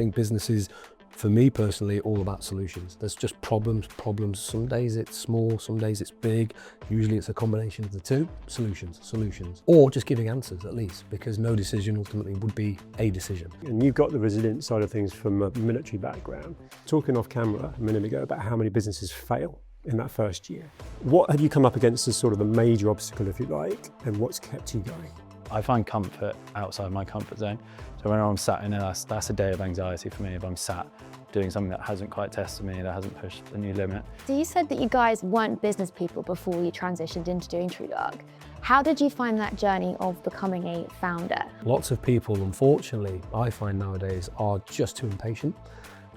think business is, for me personally, all about solutions. There's just problems. Some days it's small, some days it's big. Usually it's a combination of the two. Solutions. Or just giving answers at least, because no decision ultimately would be a decision. And you've got the resilient side of things from a military background. Talking off camera a minute ago about how many businesses fail in that first year. What have you come up against as sort of a major obstacle, if you like, and what's kept you going? I find comfort outside my comfort zone. So when I'm sat in it, that's a day of anxiety for me if I'm sat doing something that hasn't quite tested me, that hasn't pushed a new limit. So you said that you guys weren't business people before you transitioned into doing ThruDark. How did you find that journey of becoming a founder? Lots of people, unfortunately, I find nowadays are just too impatient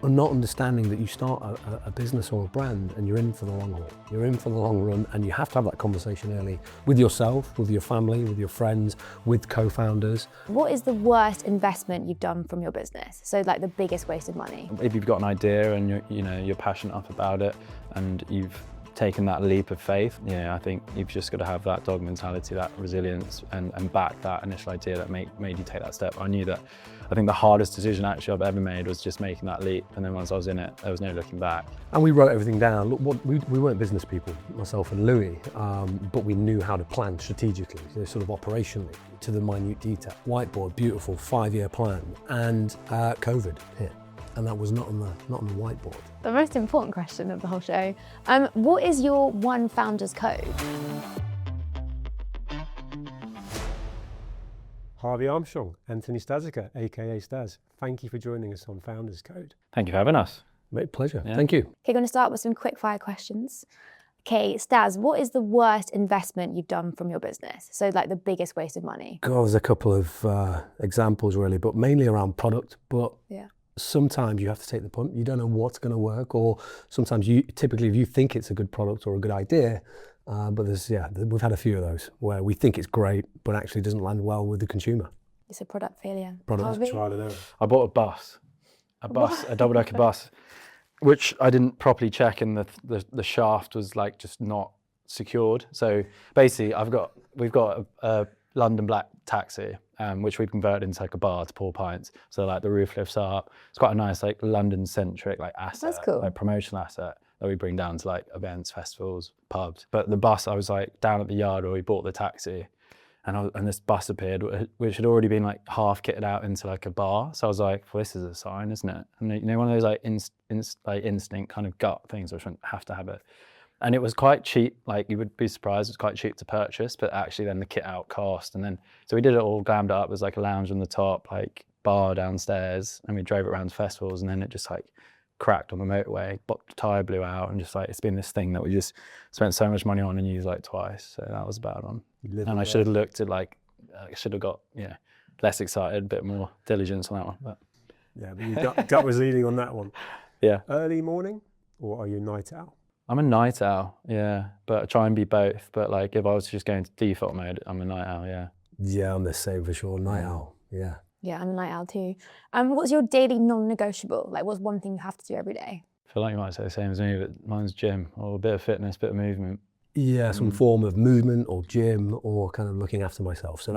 and not understanding that you start a business or a brand and you're in for the long haul. You're in for the long run, and you have to have that conversation early with yourself, with your family, with your friends, with co-founders. What is the worst investment you've done from your business? So like the biggest waste of money? If you've got an idea and you're passionate enough about it and you've taken that leap of faith, I think you've just got to have that dog mentality, that resilience, and back that initial idea that made you take that step. I think the hardest decision actually I've ever made was just making that leap, and then once I was in it, there was no looking back. And we wrote everything down. Look, we weren't business people, myself and Louis, but we knew how to plan strategically, sort of operationally, to the minute detail. Whiteboard, beautiful 5-year plan, and COVID hit. And that was not on the whiteboard. The most important question of the whole show. What is your one founder's code? Harvey Armstrong, Anthony Stazicker, aka Staz. Thank you for joining us on Founders Code. Thank you for having us. Great pleasure. Yeah. Thank you. Okay, I'm going to start with some quick fire questions. Okay, Staz, what is the worst investment you've done from your business? So like the biggest waste of money? God, there's a couple of examples really, but mainly around product. But yeah. Sometimes you have to take the punt. You don't know what's going to work, or sometimes typically if you think it's a good product or a good idea, but we've had a few of those where we think it's great, but actually doesn't land well with the consumer. It's a product failure. Product Trial and error. I bought a double-decker bus, which I didn't properly check, and the shaft was like just not secured. So basically we've got a London black taxi, which we've converted into like a bar to pour pints. So like the roof lifts up. It's quite a nice like London-centric like asset, that's cool. like promotional asset that we bring down to like events, festivals, pubs. But the bus, I was like down at the yard where we bought the taxi, and this bus appeared, which had already been like half kitted out into like a bar. So I was like, well, this is a sign, isn't it? And one of those like instinct kind of gut things, which I have to have it. And it was quite cheap, like you would be surprised, it's quite cheap to purchase, but actually then the kit out cost. And then, so we did it all glammed up. There's like a lounge on the top, like bar downstairs, and we drove it around to festivals, and then it just like cracked on the motorway, the tyre blew out, and just like, it's been this thing that we just spent so much money on and used like twice. So that was a bad one. And I should have looked at like, I should have got, less excited, a bit more diligence on that one. But Yeah, but your gut was leading on that one. Yeah. Early morning, or are you a night owl? I'm a night owl, yeah, but I try and be both. But like if I was just going to default mode, I'm a night owl, yeah. Yeah, I'm the same for sure. Night owl, yeah. Yeah, I'm a night owl too. What's your daily non-negotiable? Like what's one thing you have to do every day? I feel like you might say the same as me, but mine's gym, or a bit of fitness, bit of movement. Yeah, some form of movement or gym, or kind of looking after myself. So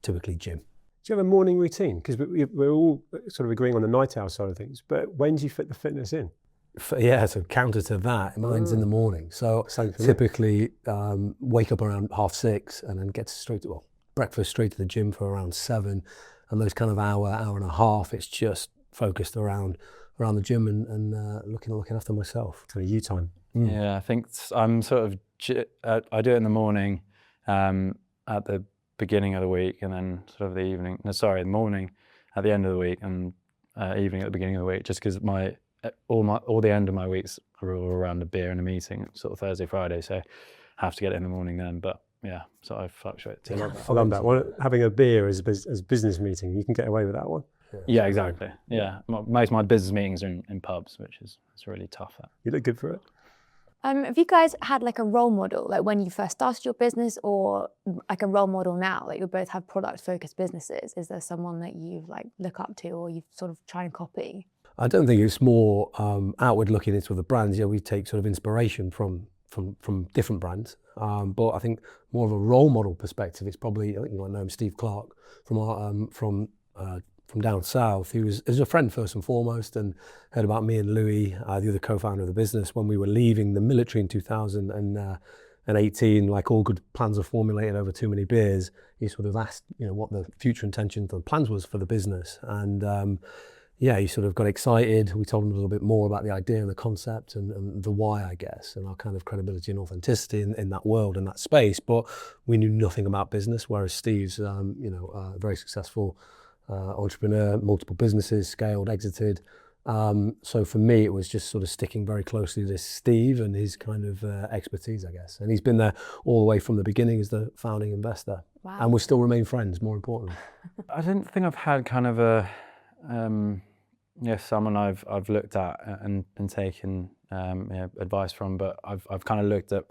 typically gym. Do you have a morning routine? Because we're all sort of agreeing on the night owl side of things, but when do you fit the fitness in? So counter to that, mine's in the morning. So typically wake up around 6:30 and then get breakfast straight to the gym for around 7. And those kind of hour and a half, it's just focused around the gym and looking after myself. Kind of you time. Yeah, I think I'm sort of, I do it in the morning at the beginning of the week, and then sort of the morning at the end of the week, and evening at the beginning of the week, just because all the end of my weeks are all around a beer and a meeting, sort of Thursday, Friday, so I have to get it in the morning then. But yeah, so I fluctuate too. I love that one. Having a beer as a business meeting, you can get away with that one. Yeah, exactly. Yeah, most of my business meetings are in pubs, which is really tough. You look good for it. Have you guys had like a role model, like when you first started your business, or like a role model now? Like you both have product-focused businesses. Is there someone that you like look up to, or you sort of try and copy? I don't think it's more outward looking into the brands. Yeah, we take sort of inspiration from different brands, but I think more of a role model perspective. It's probably, I think you might know him, Steve Clark from from down south. He was a friend first and foremost, and heard about me and Louis, the other co-founder of the business, when we were leaving the military in 2018. Like all good plans are formulated over too many beers. He sort of asked, what the future intentions and plans was for the business, and he sort of got excited. We told him a little bit more about the idea and the concept and the why, I guess, and our kind of credibility and authenticity in that world and that space. But we knew nothing about business, whereas Steve's, a very successful entrepreneur, multiple businesses, scaled, exited. So for me, it was just sort of sticking very closely to Steve and his kind of expertise, I guess. And he's been there all the way from the beginning as the founding investor. Wow. And we still remain friends, more importantly. I don't think I've had kind of a someone I've looked at and been taking advice from, but I've kind of looked at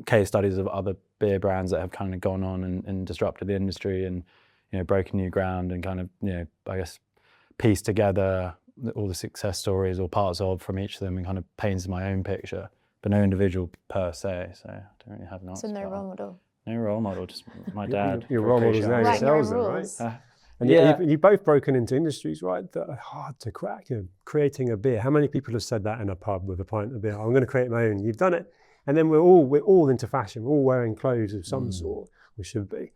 case studies of other beer brands that have kind of gone on and disrupted the industry and broken new ground and kind of I guess pieced together all the success stories or parts of from each of them and kind of paints my own picture, but no individual per se. So I don't really have an answer. So no role model. No role model, just my dad. Your role models now Writing your own yourselves, then, right? rules. And you've both broken into industries, right, that are hard to crack. Creating a beer. How many people have said that in a pub with a pint of beer? I'm going to create my own. You've done it. And then we're all into fashion. We're all wearing clothes of some sort. We should be.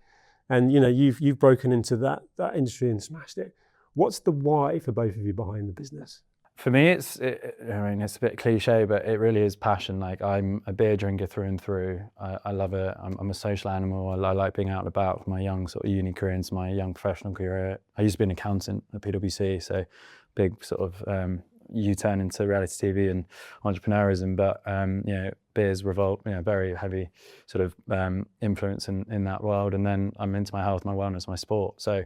And you've broken into that industry and smashed it. What's the why for both of you behind the business? For me, it's a bit cliche, but it really is passion. Like, I'm a beer drinker through and through. I love it. I'm a social animal. I like being out and about from my young sort of uni career into my young professional career. I used to be an accountant at PwC, so big sort of U-turn into reality TV and entrepreneurism. But beers revolt, very heavy sort of influence in that world. And then I'm into my health, my wellness, my sport. So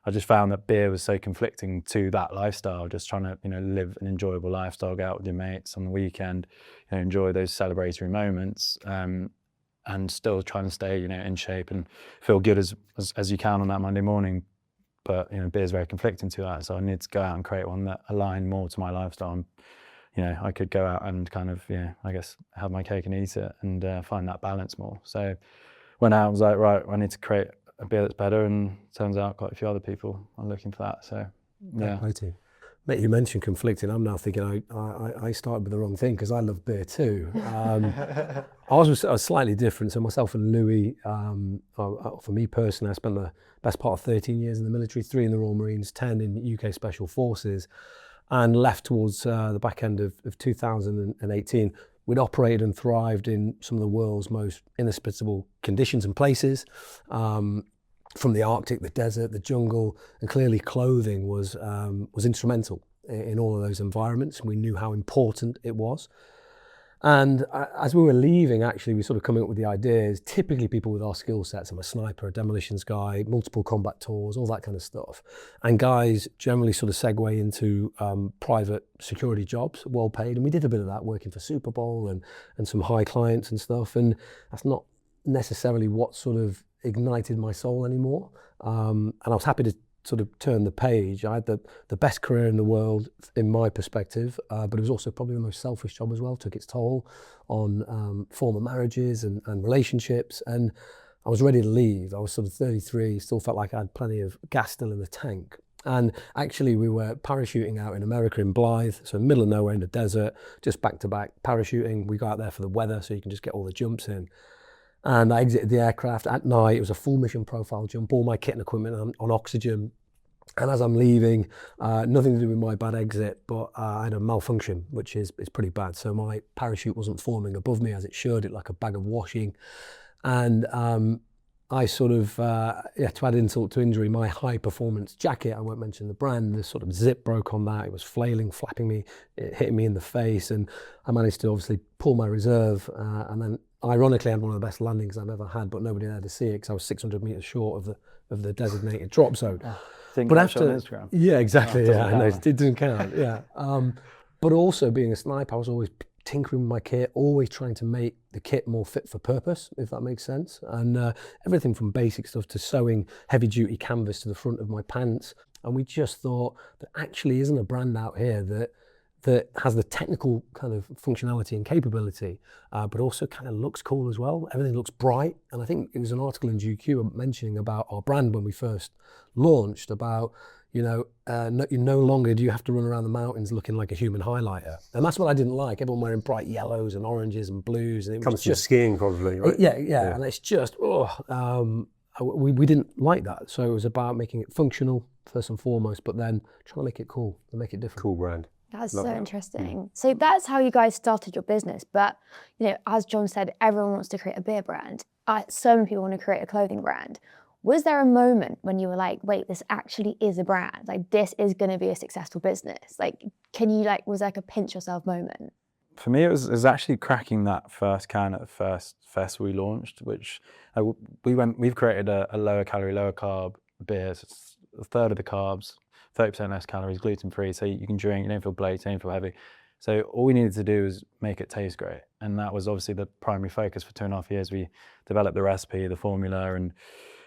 I just found that beer was so conflicting to that lifestyle, just trying to, live an enjoyable lifestyle, go out with your mates on the weekend, enjoy those celebratory moments, and still trying to stay, in shape and feel good as you can on that Monday morning. But, beer is very conflicting to that. So I need to go out and create one that aligned more to my lifestyle. And, I could go out and kind of, I guess, have my cake and eat it and find that balance more. So went out and was like, right, I need to create a beer that's better, and turns out quite a few other people are looking for that. So yeah. Mate, you mentioned conflicting. I'm now thinking I started with the wrong thing because I love beer too. Ours was slightly different. So myself and Louis, for me personally, I spent the best part of 13 years in the military, 3 in the Royal Marines, 10 in UK Special Forces, and left towards the back end of 2018. We'd operated and thrived in some of the world's most inhospitable conditions and places, from the Arctic, the desert, the jungle, and clearly clothing was instrumental in all of those environments. We knew how important it was. And as we were leaving, actually, we sort of coming up with the ideas, typically people with our skill sets. I'm a sniper, a demolitions guy, multiple combat tours, all that kind of stuff. And guys generally sort of segue into private security jobs, well paid. And we did a bit of that working for Super Bowl and some high clients and stuff. And that's not necessarily what sort of ignited my soul anymore. And I was happy to sort of turn the page. I had the best career in the world in my perspective, but it was also probably the most selfish job as well. Took its toll on former marriages and relationships, and I was ready to leave. I was sort of 33, still felt like I had plenty of gas still in the tank. And actually we were parachuting out in America in Blythe, so middle of nowhere in the desert, just back to back parachuting. We got out there for the weather so you can just get all the jumps in. And I exited the aircraft at night. It was a full mission profile jump, all my kit and equipment on oxygen. And as I'm leaving, nothing to do with my bad exit, but I had a malfunction, which is pretty bad. So my parachute wasn't forming above me as it should, it like a bag of washing. And I sort of, to add insult to injury, my high performance jacket, I won't mention the brand, the sort of zip broke on that. It was flailing, flapping me, it hitting me in the face. And I managed to obviously pull my reserve, and then ironically, I had one of the best landings I've ever had, but nobody there to see it because I was 600 meters short of the designated drop zone. But after on Instagram. Yeah, exactly. Yeah, I know, it doesn't count. Yeah, but also being a sniper, I was always tinkering with my kit, always trying to make the kit more fit for purpose, if that makes sense. And everything from basic stuff to sewing heavy duty canvas to the front of my pants. And we just thought there actually isn't a brand out here that has the technical kind of functionality and capability, but also kind of looks cool as well. Everything looks bright. And I think it was an article in GQ mentioning about our brand when we first launched about, No longer do you have to run around the mountains looking like a human highlighter. And that's what I didn't like. Everyone wearing bright yellows and oranges and blues. And it Comes was from just skiing probably, right? Yeah. And it's just, we didn't like that. So it was about making it functional first and foremost, but then trying to make it cool and make it different. Cool brand. That's Love so that. interesting. So that's how you guys started your business. But, as John said, everyone wants to create a beer brand. So many people want to create a clothing brand. Was there a moment when you were like, wait, this actually is a brand? Like, this is going to be a successful business? Like, was like a pinch yourself moment? For me, it was actually cracking that first can at the first festival we launched, which we've created a lower calorie, lower carb beer. So it's a third of the carbs, 30% less calories, gluten free. So you can drink, you don't feel bloated, you don't feel heavy. So all we needed to do was make it taste great. And that was obviously the primary focus for 2.5 years. We developed the recipe, the formula, and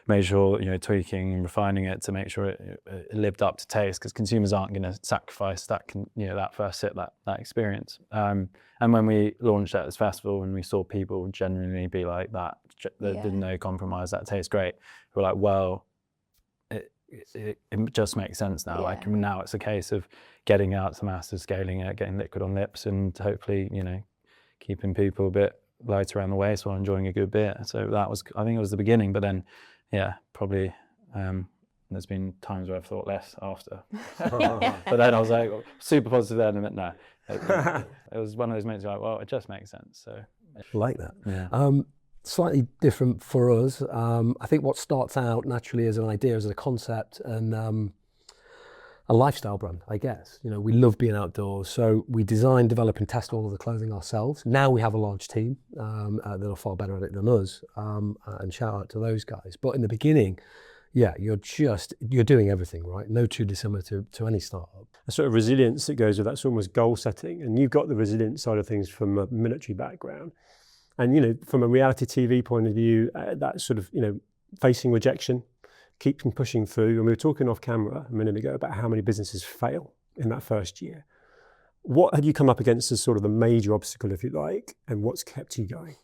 made sure, tweaking and refining it to make sure it lived up to taste, because consumers aren't going to sacrifice that, that first sip, that experience. And when we launched at this festival and we saw people genuinely be like that, did no compromise, that tastes great, we were like, well, it just makes sense now. Like now it's a case of getting out to masses, scaling it, getting liquid on lips, and hopefully, keeping people a bit lighter around the waist while enjoying a good beer. So that was, I think it was the beginning, but then probably there's been times where I've thought less after. But then I was like super positive then, and no. It was one of those moments like, well, it just makes sense. So like that. Yeah. Slightly different for us. I think what starts out naturally as an idea, as a concept, and a lifestyle brand, I guess. We love being outdoors, so we design, develop, and test all of the clothing ourselves. Now we have a large team that are far better at it than us, and shout out to those guys. But in the beginning, you're doing everything, right? No too dissimilar to any startup. A sort of resilience that goes with that's almost goal setting, and you've got the resilience side of things from a military background. And, from a reality TV point of view, that sort of, facing rejection, keeping pushing through. And we were talking off camera a minute ago about how many businesses fail in that first year. What have you come up against as sort of the major obstacle, if you like, and what's kept you going?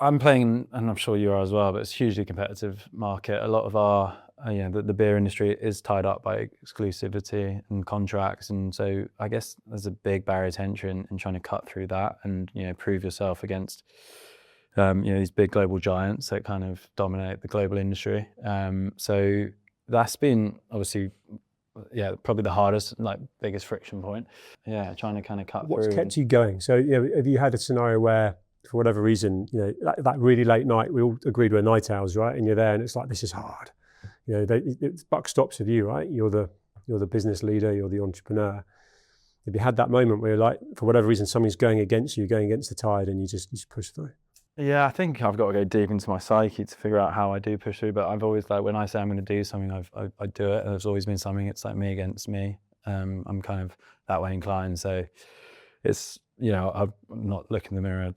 I'm playing, and I'm sure you are as well, but it's a hugely competitive market. A lot of our, the beer industry is tied up by exclusivity and contracts. And so I guess there's a big barrier to entry in trying to cut through that and, prove yourself against these big global giants that kind of dominate the global industry. So that's been obviously, probably the hardest, biggest friction point. Trying to kind of cut through. What's kept you going? So, have you had a scenario where, for whatever reason, that really late night, we all agreed we're night owls, right? And you're there and it's like, this is hard. Buck stops with you, right? You're the business leader, you're the entrepreneur. Have you had that moment where you're like, for whatever reason, something's going against you, going against the tide, and you just push through? Yeah, I think I've got to go deep into my psyche to figure out how I do push through. But I've always, when I say I'm going to do something, I do it. There's always been something. It's like me against me. I'm kind of that way inclined. So it's, I'm not looking in the mirror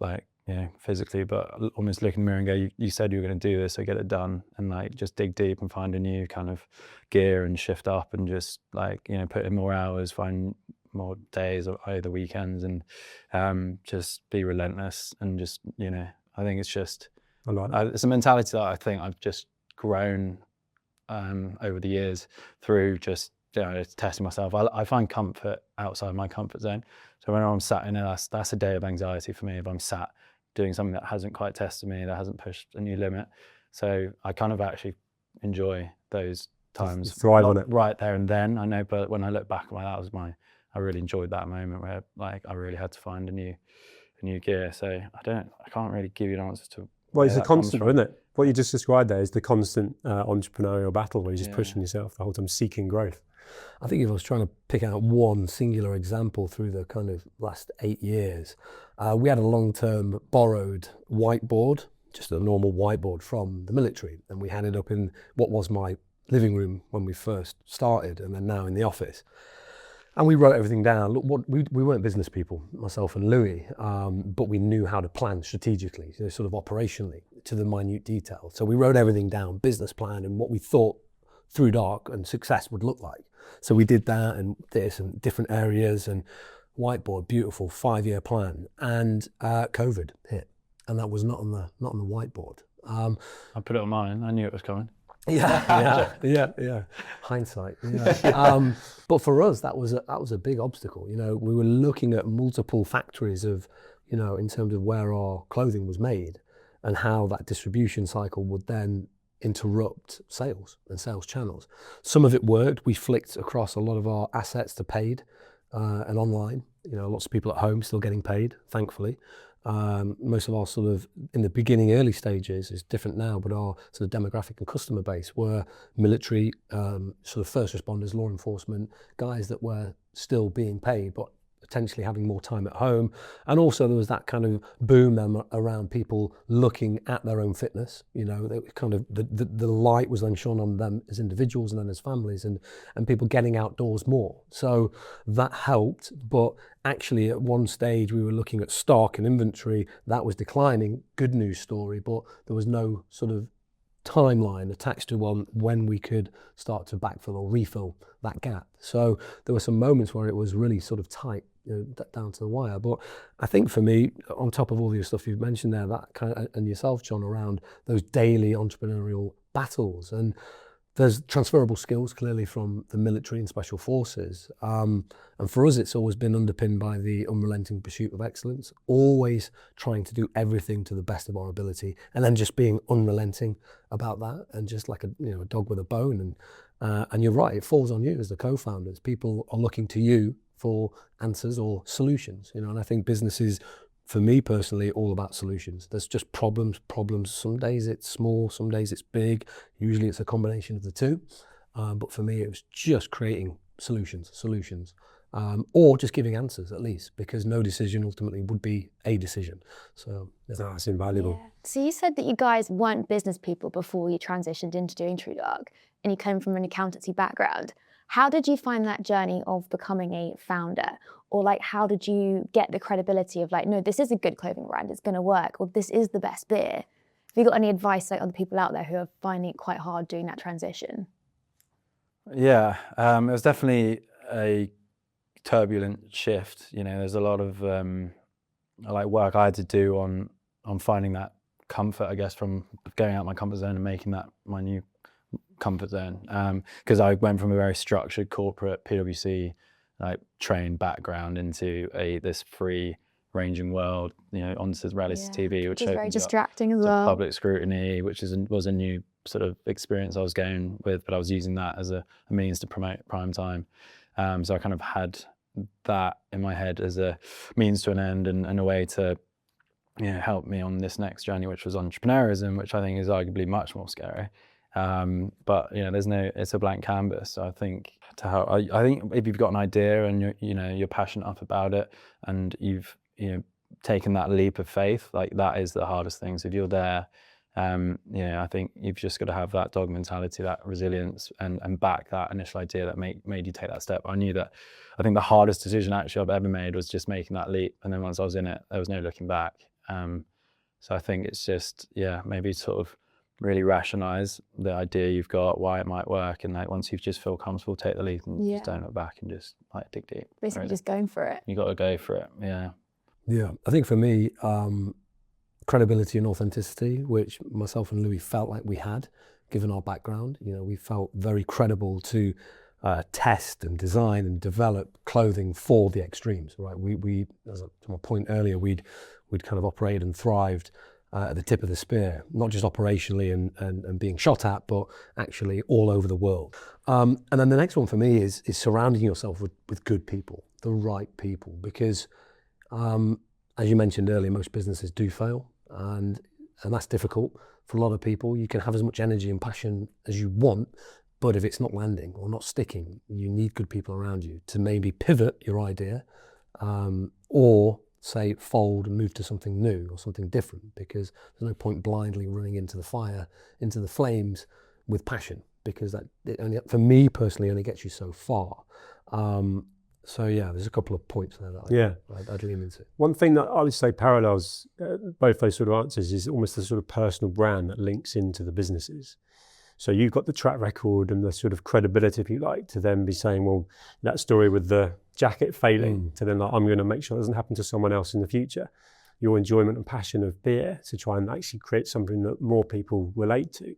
physically, but almost look in the mirror and go, you said you were going to do this, so get it done. And just dig deep and find a new kind of gear and shift up and just put in more hours, find more days or either weekends, and just be relentless and just, I think it's just, I like that. It's a mentality that I think I've just grown over the years through just testing myself. I find comfort outside my comfort zone. So when I'm sat in there, that's a day of anxiety for me if I'm sat doing something that hasn't quite tested me, that hasn't pushed a new limit. So I kind of actually enjoy those times. Just thrive on it. Right there and then, I know, but when I look back, I really enjoyed that moment where I really had to find a new gear. So I can't really give you an answer to. Well, it's a constant, isn't it? What you just described there is the constant entrepreneurial battle where you're just pushing yourself the whole time, seeking growth. I think if I was trying to pick out one singular example through the kind of last 8 years, we had a long-term borrowed whiteboard, just a normal whiteboard from the military, and we had it up in what was my living room when we first started, and then now in the office. And we wrote everything down. Look, we weren't business people, myself and Louis, but we knew how to plan strategically, sort of operationally, to the minute detail. So we wrote everything down, business plan, and what we thought ThruDark and success would look like. So we did that and this and different areas and whiteboard, beautiful 5-year plan. And COVID hit, and that was not on the whiteboard. I put it on mine. I knew it was coming. Yeah. Hindsight. Yeah. But for us, that was a big obstacle. You know, we were looking at multiple factories of, you know, in terms of where our clothing was made, and how that distribution cycle would then interrupt sales and sales channels. Some of it worked. We flicked across a lot of our assets to paid and online. You know, lots of people at home still getting paid, thankfully. Most of our sort of, in the beginning, early stages, is different now, but our sort of demographic and customer base were military, sort of first responders, law enforcement, guys that were still being paid, but potentially having more time at home. And also there was that kind of boom then around people looking at their own fitness. You know, they kind of the light was then shone on them as individuals and then as families, and people getting outdoors more. So that helped, but actually at one stage we were looking at stock and inventory that was declining. Good news story, but there was no sort of timeline attached to one when we could start to backfill or refill that gap. So there were some moments where it was really sort of tight, you know, down to the wire. But I think for me, on top of all the stuff you've mentioned there, that kind of, and yourself, John, around those daily entrepreneurial battles, and there's transferable skills clearly from the military and special forces. And for us, it's always been underpinned by the unrelenting pursuit of excellence, always trying to do everything to the best of our ability, and then just being unrelenting about that, and just like a dog with a bone. And you're right, it falls on you as the co-founders. People are looking to you for answers or solutions, you know. And I think business is, for me personally, all about solutions. There's just problems. Some days it's small, some days it's big. Usually it's a combination of the two. But for me, it was just creating solutions, or just giving answers at least, because no decision ultimately would be a decision. So that's invaluable. Yeah. So you said that you guys weren't business people before you transitioned into doing ThruDark, and you came from an accountancy background. How did you find that journey of becoming a founder? Or like, how did you get the credibility of like, no, this is a good clothing brand, it's gonna work, or this is the best beer? Have you got any advice like on the people out there who are finding it quite hard doing that transition? Yeah, it was definitely a turbulent shift. You know, there's a lot of like work I had to do on finding that comfort, I guess, from going out my comfort zone and making that my new comfort zone. Because I went from a very structured corporate PwC like trained background into this free ranging world, you know, onto reality TV, which is very distracting as well. Public scrutiny, which was a new sort of experience I was going with, but I was using that as a means to promote prime time. So I kind of had that in my head as a means to an end, and a way to, you know, help me on this next journey, which was entrepreneurism, which I think is arguably much more scary. But you know, it's a blank canvas. So I think I think if you've got an idea and you're passionate enough about it, and you've taken that leap of faith, like that is the hardest thing. So if you're there, I think you've just got to have that dog mentality, that resilience, and back that initial idea that made you take that step. I think the hardest decision actually I've ever made was just making that leap, and then once I was in it, there was no looking back. So I think it's just maybe sort of really rationalize the idea you've got, why it might work, and like once you just feel comfortable, take the leap and just don't look back and just like dig deep. Basically just going for it. You got to go for it. Yeah, I think for me, credibility and authenticity, which myself and Louis felt like we had, given our background. You know, we felt very credible to test and design and develop clothing for the extremes, right? We as to my point earlier, we'd kind of operated and thrived at the tip of the spear, not just operationally and being shot at, but actually all over the world. And then the next one for me is surrounding yourself with good people, the right people, because as you mentioned earlier, most businesses do fail, and that's difficult for a lot of people. You can have as much energy and passion as you want, but if it's not landing or not sticking, you need good people around you to maybe pivot your idea, or say fold and move to something new or something different, because there's no point blindly running into the fire, into the flames with passion, because that only, for me personally, only gets you so far. So yeah, there's a couple of points there that I'd lean into. One thing that I would say parallels both those sort of answers is almost the sort of personal brand that links into the businesses. So you've got the track record and the sort of credibility, if you like, to then be saying, well, that story with the jacket failing, to then like, I'm going to make sure it doesn't happen to someone else in the future. Your enjoyment and passion of beer to try and actually create something that more people relate to.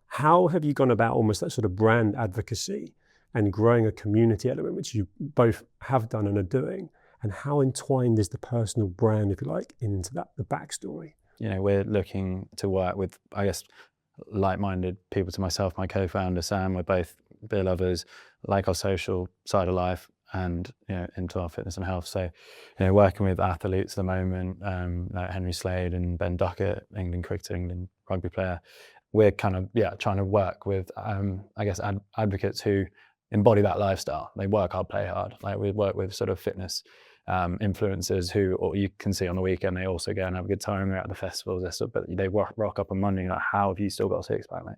How have you gone about almost that sort of brand advocacy and growing a community element, which you both have done and are doing? And how entwined is the personal brand, if you like, into that, the backstory? You know, we're looking to work with, I guess, like-minded people to myself, my co-founder Sam. We're both beer lovers, like our social side of life, and into our fitness and health. So, working with athletes at the moment, like Henry Slade and Ben Duckett, England cricketer, England rugby player. We're kind of trying to work with, I guess, advocates who embody that lifestyle. They work hard, play hard. Like we work with sort of fitness influencers who, or you can see on the weekend, they also go and have a good time. They're at the festivals, but they rock up on Monday, like, how have you still got a six-pack, mate?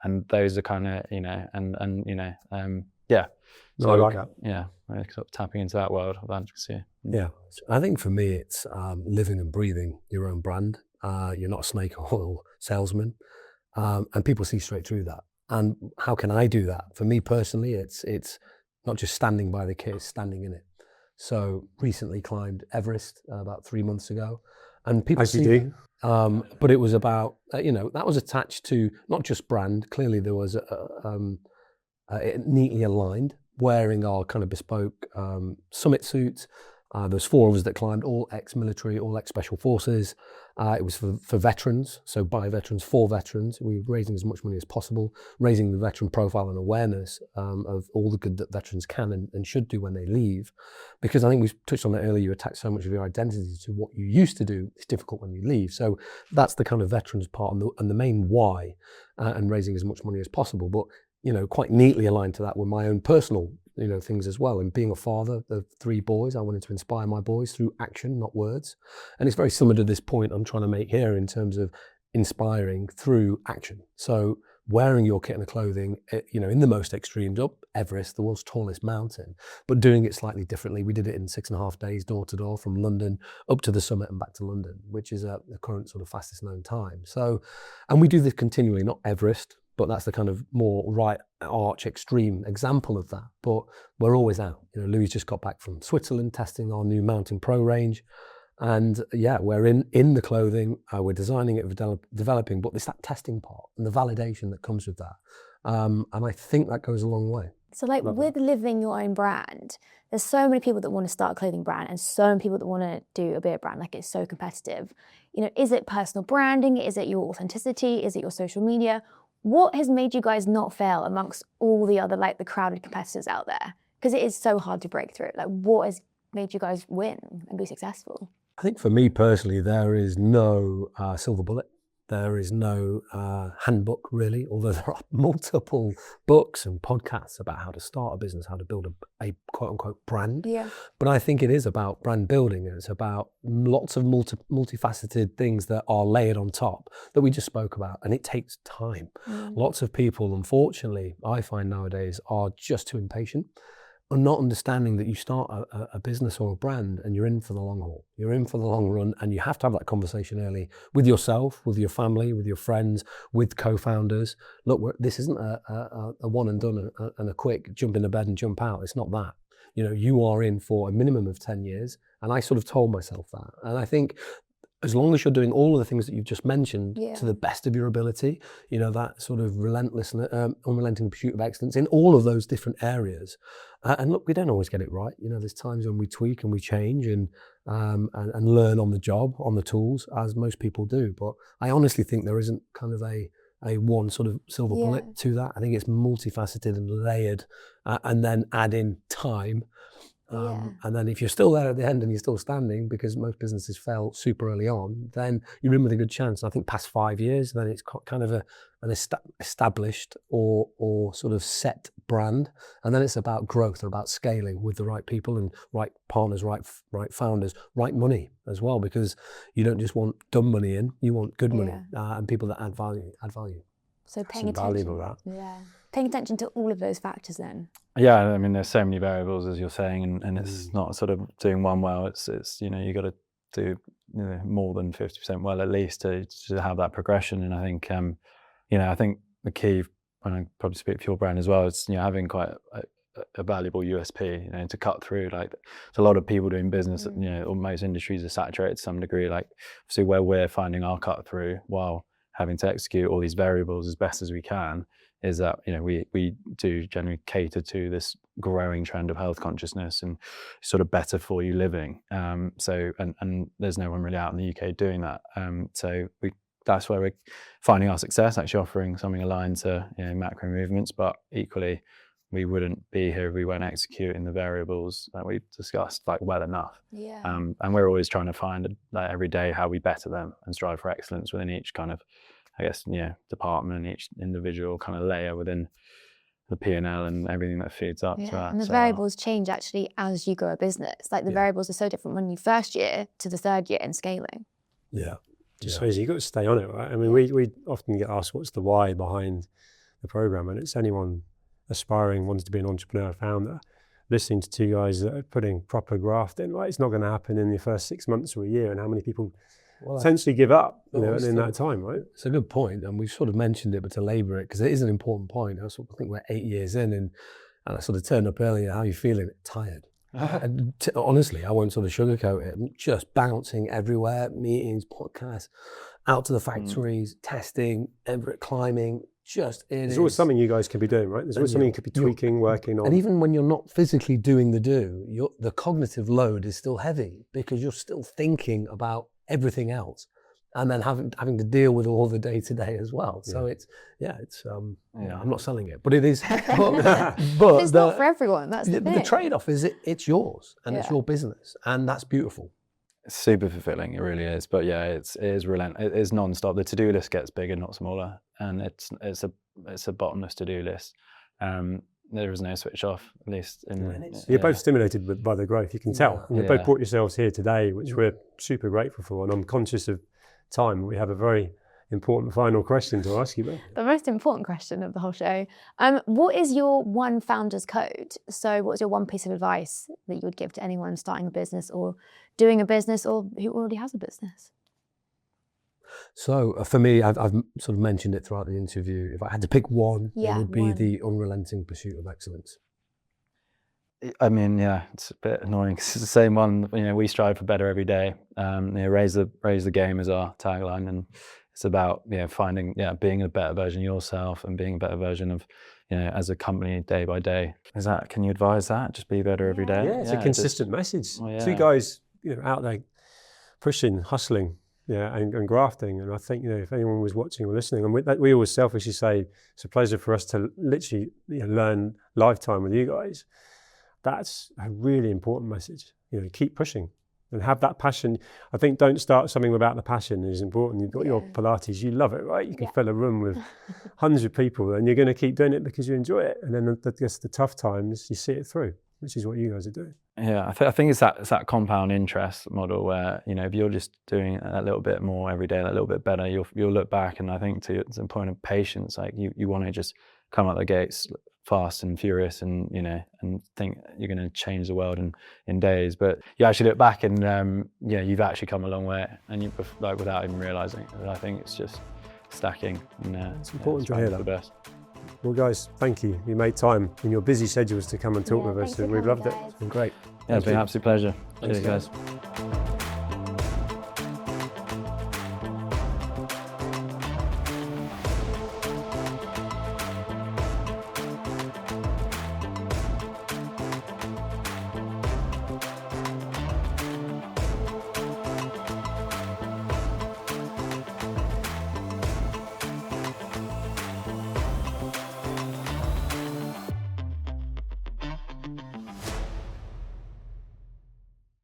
And those are kind of, yeah. So I like that. Yeah, sort of tapping into that world of advocacy. Yeah, I think for me, it's living and breathing your own brand. You're not a snake oil salesman, and people see straight through that. And how can I do that? For me personally, it's not just standing by the kit, it's standing in it. So recently climbed Everest about 3 months ago, and people see. But it was about that was attached to not just brand. Clearly, there was neatly aligned, wearing our kind of bespoke summit suits. There's 4 of us that climbed, all ex-military, all ex-special forces. It was for veterans, so by veterans, for veterans. We were raising as much money as possible, raising the veteran profile and awareness of all the good that veterans can and should do when they leave. Because I think we touched on that earlier, you attach so much of your identity to what you used to do, it's difficult when you leave. So that's the kind of veterans part and the main why, and raising as much money as possible. But quite neatly aligned to that were my own personal things as well. And being a father of 3 boys, I wanted to inspire my boys through action, not words. And it's very similar to this point I'm trying to make here in terms of inspiring through action. So wearing your kit and clothing, in the most extremes, up Everest, the world's tallest mountain, but doing it slightly differently. We did it in 6.5 days, door to door, from London up to the summit and back to London, which is the current sort of fastest known time. So, and we do this continually, not Everest, but that's the kind of more right arch extreme example of that. But we're always out. Louis just got back from Switzerland testing our new Mountain Pro range. And yeah, we're in the clothing, we're designing it, developing, but it's that testing part and the validation that comes with that. And I think that goes a long way. So with living your own brand, there's so many people that want to start a clothing brand and so many people that want to do a beer brand. Like, it's so competitive. Is it personal branding? Is it your authenticity? Is it your social media? What has made you guys not fail amongst all the other, the crowded competitors out there? Because it is so hard to break through. What has made you guys win and be successful? I think for me personally, there is no silver bullet. There is no handbook, really, although there are multiple books and podcasts about how to start a business, how to build a quote-unquote brand. Yeah. But I think it is about brand building. It's about lots of multifaceted things that are layered on top that we just spoke about, and it takes time. Lots of people, unfortunately, I find nowadays, are just too impatient. And not understanding that you start a business or a brand and you're in for the long haul. You're in for the long run, and you have to have that conversation early with yourself, with your family, with your friends, with co-founders. Look, this isn't a one and done and a quick jump into bed and jump out. It's not that. You are in for a minimum of 10 years. And I sort of told myself that. And I think as long as you're doing all of the things that you've just mentioned to the best of your ability, that sort of relentless, unrelenting pursuit of excellence in all of those different areas. And look, we don't always get it right. There's times when we tweak and we change and learn on the job, on the tools, as most people do. But I honestly think there isn't kind of a one sort of silver bullet to that. I think it's multifaceted and layered, and then add in time. And then if you're still there at the end and you're still standing, because most businesses fail super early on, then you're in with a good chance. And I think past 5 years, then it's kind of an established or sort of set brand. And then it's about growth or about scaling with the right people and right partners, right founders, right money as well, because you don't just want dumb money in, you want good money and people that add value. So paying attention. Yeah. Paying attention to all of those factors then. Yeah, I mean, there's so many variables, as you're saying, and it's not sort of doing one well. It's you got to do more than 50% well at least to have that progression. And I think I think the key, and I probably speak for your brand as well, is having quite a valuable USP, to cut through. Like, there's a lot of people doing business. Most industries are saturated to some degree. Like, obviously, where we're finding our cut through while having to execute all these variables as best as we can, is that, you know, we do generally cater to this growing trend of health consciousness and sort of better for you living. So there's no one really out in the UK doing that. So that's where we're finding our success, actually offering something aligned to, you know, macro movements, but equally we wouldn't be here if we weren't executing the variables that we've discussed like well enough. Yeah. And we're always trying to find like every day how we better them and strive for excellence within each kind of, I guess, department, each individual kind of layer within the P&L and everything that feeds up to that. And the variables change actually as you grow a business. Like the variables are so different when you first year to the third year in scaling. Yeah. Just so you've got to stay on it, right? I mean, we often get asked what's the why behind the program, and it's anyone aspiring, wants to be an entrepreneur, founder, listening to two guys that are putting proper graft in, right? It's not going to happen in the first 6 months or a year, and how many people essentially give up in that time, right? It's a good point, and we've sort of mentioned it, but to labour it, because it is an important point. I think we're 8 years in, and I sort of turned up earlier. How are you feeling? Tired. And honestly, I won't sort of sugarcoat it. I'm just bouncing everywhere, meetings, podcasts, out to the factories, testing, Everett climbing. There's always something you guys could be doing, right? There's always something you could be tweaking, working on. And even when you're not physically doing the cognitive load is still heavy because you're still thinking about everything else, and then having to deal with all the day-to-day as well. So I'm not selling it, but it is. But it's not for everyone. That's the thing. The trade-off is it's yours and it's your business, and that's beautiful. It's super fulfilling, it really is. But yeah, it is relentless. It is non-stop. The to-do list gets bigger, not smaller, and it's a bottomless to-do list. There is no switch off, at least. You're both stimulated by the growth, you can tell. And you've both brought yourselves here today, which we're super grateful for. And I'm conscious of time. We have a very important final question to ask you, Beth. The most important question of the whole show. What is your one founder's code? So what's your one piece of advice that you would give to anyone starting a business or doing a business or who already has a business? So for me, I've sort of mentioned it throughout the interview. If I had to pick one, it would be the unrelenting pursuit of excellence. I mean, it's a bit annoying because it's the same one. You know, we strive for better every day. Raise the game is our tagline, and it's about finding being a better version of yourself and being a better version of as a company day by day. Can you advise that? Just be better every day. Yeah, it's a consistent message. Two guys out there pushing, hustling. And grafting. And I think, if anyone was watching or listening, and we always selfishly say it's a pleasure for us to literally learn lifetime with you guys. That's a really important message. Keep pushing and have that passion. I think don't start something without the passion is important. You've got your Pilates, you love it, right? You can fill a room with hundreds of people and you're going to keep doing it because you enjoy it. And then I guess the tough times, you see it through, which is what you guys are doing. Yeah, I think it's that compound interest model where, if you're just doing a little bit more every day, a little bit better, you'll look back, and I think to the point of patience, like you want to just come out the gates fast and furious and and think you're going to change the world in days, but you actually look back and you've actually come a long way, and you without even realizing it. And I think it's just stacking. And, it's important to hear that. The best. Well, guys, thank you. You made time in your busy schedules to come and talk with us, and we've loved it. It's been great. Yeah, it's been an absolute pleasure. Cheers, guys.